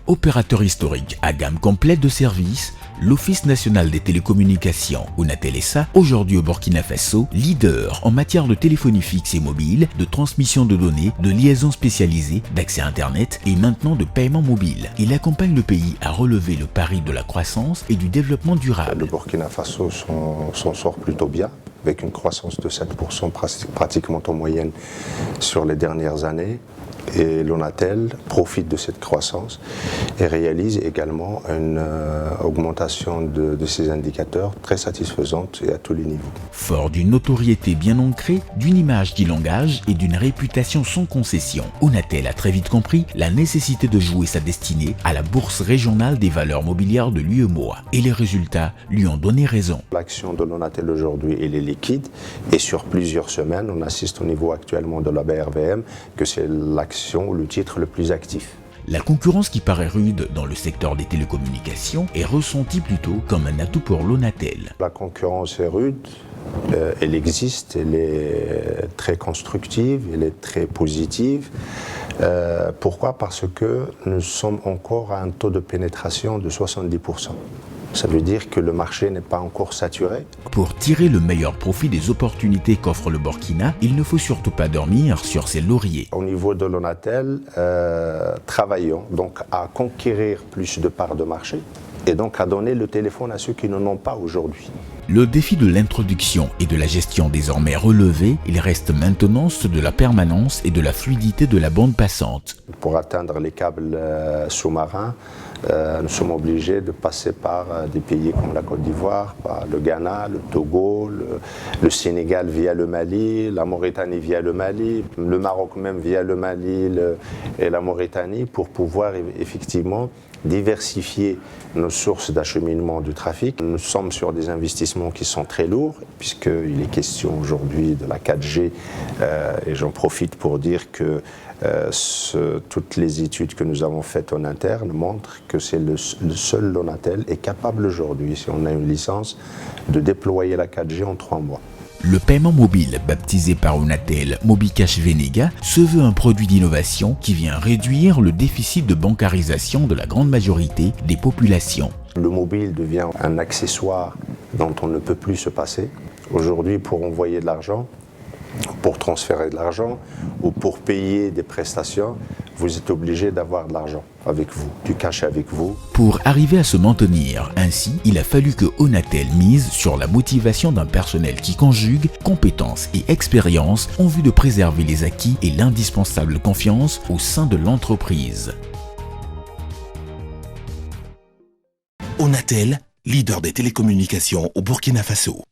Opérateur historique à gamme complète de services, l'Office national des télécommunications, Onatel SA, aujourd'hui au Burkina Faso, leader en matière de téléphonie fixe et mobile, de transmission de données, de liaison spécialisée, d'accès Internet et maintenant de paiement mobile. Il accompagne le pays à relever le pari de la croissance et du développement durable. Le Burkina Faso s'en sort plutôt bien, avec une croissance de 7% pratiquement en moyenne sur les dernières années. Et l'Onatel profite de cette croissance et réalise également une augmentation de ses indicateurs très satisfaisante et à tous les niveaux. Fort d'une notoriété bien ancrée, d'une image qui l'engage et d'une réputation sans concession, Onatel a très vite compris la nécessité de jouer sa destinée à la bourse régionale des valeurs mobilières de l'UEMOA. Et les résultats lui ont donné raison. L'action de l'Onatel aujourd'hui, elle est liquide et sur plusieurs semaines, on assiste au niveau actuellement de la BRVM que c'est l'action ou le titre le plus actif. La concurrence qui paraît rude dans le secteur des télécommunications est ressentie plutôt comme un atout pour l'Onatel. La concurrence est rude, elle existe, elle est très constructive, elle est très positive. Pourquoi? Parce que nous sommes encore à un taux de pénétration de 70%. Ça veut dire que le marché n'est pas encore saturé. Pour tirer le meilleur profit des opportunités qu'offre le Burkina, il ne faut surtout pas dormir sur ses lauriers. Au niveau de l'Onatel, travaillons donc à conquérir plus de parts de marché et donc à donner le téléphone à ceux qui n'en ont pas aujourd'hui. Le défi de l'introduction et de la gestion désormais relevé, il reste maintenant ceux de la permanence et de la fluidité de la bande passante. Pour atteindre les câbles sous-marins, nous sommes obligés de passer par des pays comme la Côte d'Ivoire, par le Ghana, le Togo, le Sénégal via le Mali, la Mauritanie via le Mali, le Maroc même via le Mali et la Mauritanie pour pouvoir effectivement diversifier nos sources d'acheminement du trafic. Nous sommes sur des investissements qui sont très lourds puisqu'il est question aujourd'hui de la 4G et j'en profite pour dire que toutes les études que nous avons faites en interne montrent que c'est le seul Lonatel est capable aujourd'hui, si on a une licence, de déployer la 4G en 3 mois. Le paiement mobile, baptisé par Onatel Mobicash Venega, se veut un produit d'innovation qui vient réduire le déficit de bancarisation de la grande majorité des populations. Le mobile devient un accessoire dont on ne peut plus se passer. Aujourd'hui, pour envoyer de l'argent, pour transférer de l'argent ou pour payer des prestations, vous êtes obligé d'avoir de l'argent avec vous, du cash avec vous. Pour arriver à se maintenir ainsi, il a fallu que Onatel mise sur la motivation d'un personnel qui conjugue compétences et expérience en vue de préserver les acquis et l'indispensable confiance au sein de l'entreprise. Onatel, leader des télécommunications au Burkina Faso.